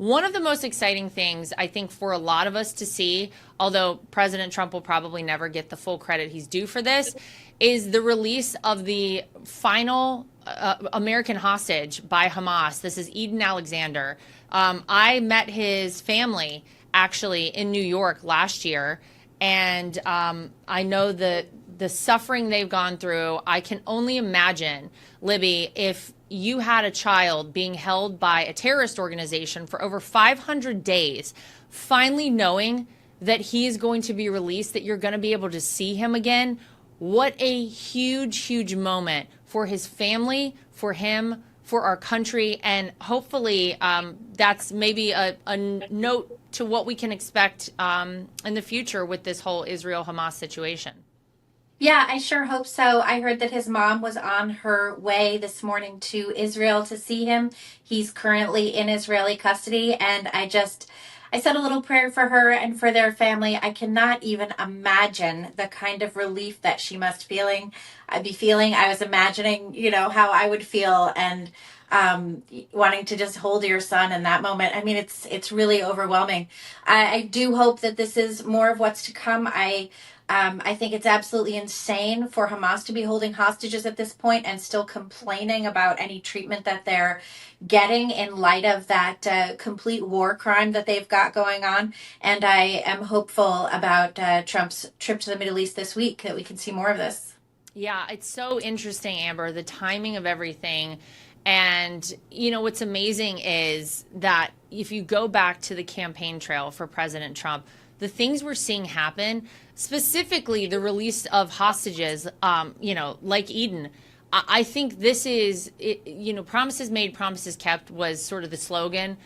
One of the most exciting things, I think, for a lot of us to see, although President Trump will probably never get the full credit he's due for this, is the release of the final American hostage by Hamas. This is Eden Alexander. I met his family actually in New York last year, and I know the suffering they've gone through. I can only imagine, Libby, if you had a child being held by a terrorist organization for over 500 days, finally knowing that he is going to be released, that you're going to be able to see him again. What a huge, huge moment for his family, for him, for our country. And hopefully that's maybe a note to what we can expect in the future with this whole Israel-Hamas situation. Yeah, I sure hope so. I heard that his mom was on her way this morning to Israel to see him. He's currently in Israeli custody, and I said a little prayer for her and for their family. I cannot even imagine the kind of relief that she must be feeling. I was imagining, how I would feel, and wanting to just hold your son in that moment. I mean, it's really overwhelming. I do hope that this is more of what's to come. I think it's absolutely insane for Hamas to be holding hostages at this point and still complaining about any treatment that they're getting in light of that complete war crime that they've got going on. And I am hopeful about Trump's trip to the Middle East this week, that we can see more of this. Yeah, it's so interesting, Amber, the timing of everything. And, what's amazing is that if you go back to the campaign trail for President Trump, the things we're seeing happen, specifically the release of hostages, like Eden, I think this is, promises made, promises kept was sort of the slogan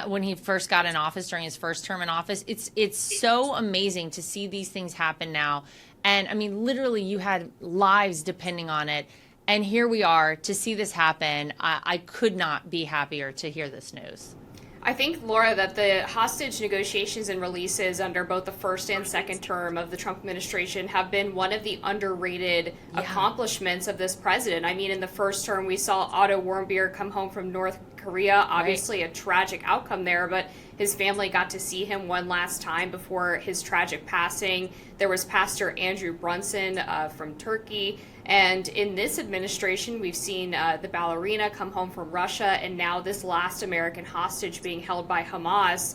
when he first got in office, during his first term in office. It's so amazing to see these things happen now. And I mean, literally, you had lives depending on it. And here we are to see this happen. I could not be happier to hear this news. I think, Laura, that the hostage negotiations and releases under both the first and second term of the Trump administration have been one of the underrated accomplishments of this president. I mean, in the first term, we saw Otto Warmbier come home from North Korea, obviously a tragic outcome there, but his family got to see him one last time before his tragic passing. There was Pastor Andrew Brunson from Turkey. And in this administration, we've seen the ballerina come home from Russia, and now this last American hostage being held by Hamas.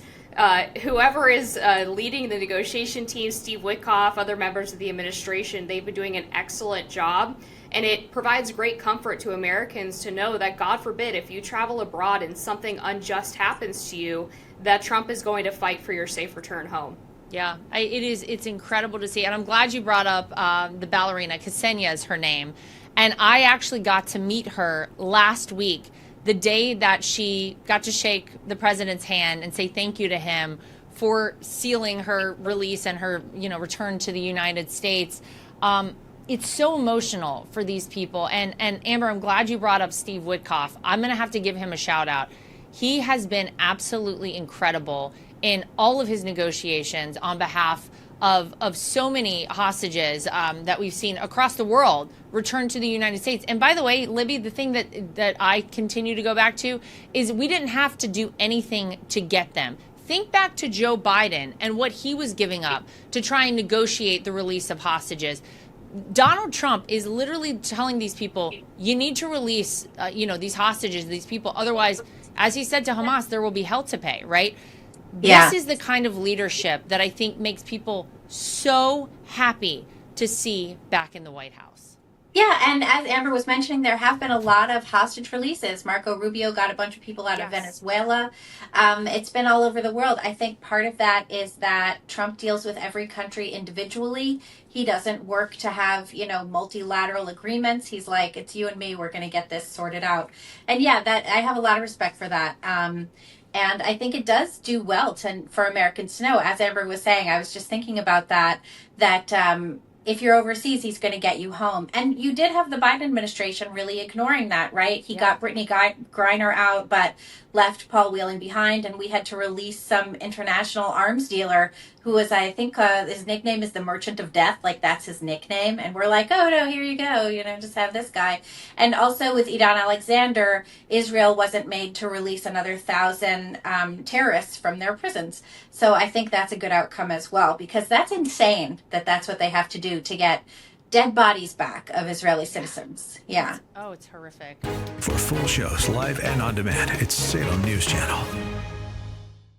Whoever is leading the negotiation team, Steve Witkoff, other members of the administration, they've been doing an excellent job. And it provides great comfort to Americans to know that, God forbid, if you travel abroad and something unjust happens to you, that Trump is going to fight for your safe return home. Yeah, it's incredible to see. And I'm glad you brought up the ballerina. Ksenia is her name. And I actually got to meet her last week, the day that she got to shake the president's hand and say thank you to him for sealing her release and her, return to the United States. It's so emotional for these people. And Amber, I'm glad you brought up Steve Witkoff. I'm going to have to give him a shout out. He has been absolutely incredible in all of his negotiations on behalf of so many hostages that we've seen across the world return to the United States. And by the way, Libby, the thing that I continue to go back to is we didn't have to do anything to get them. Think back to Joe Biden and what he was giving up to try and negotiate the release of hostages. Donald Trump is literally telling these people, you need to release, these hostages, these people. Otherwise, as he said to Hamas, there will be hell to pay, right? This is the kind of leadership that I think makes people so happy to see back in the White House. Yeah, and as Amber was mentioning, there have been a lot of hostage releases. Marco Rubio got a bunch of people out of Venezuela. It's been all over the world. I think part of that is that Trump deals with every country individually. He doesn't work to have, multilateral agreements. He's like, it's you and me. We're going to get this sorted out. And yeah, that I have a lot of respect for that. And I think it does do well for Americans to know. As Amber was saying, I was just thinking about that if you're overseas, he's going to get you home. And you did have the Biden administration really ignoring that, right? He got Brittany Griner out, but left Paul Whelan behind. And we had to release some international arms dealer who was, I think, his nickname is the Merchant of Death. Like, that's his nickname. And we're like, oh, no, here you go. Just have this guy. And also with Idan Alexander, Israel wasn't made to release another 1,000 terrorists from their prisons. So I think that's a good outcome as well, because that's insane that that's what they have to do to get dead bodies back of Israeli citizens. Yeah. Oh, it's horrific. For full shows, live and on demand, it's Salem News Channel.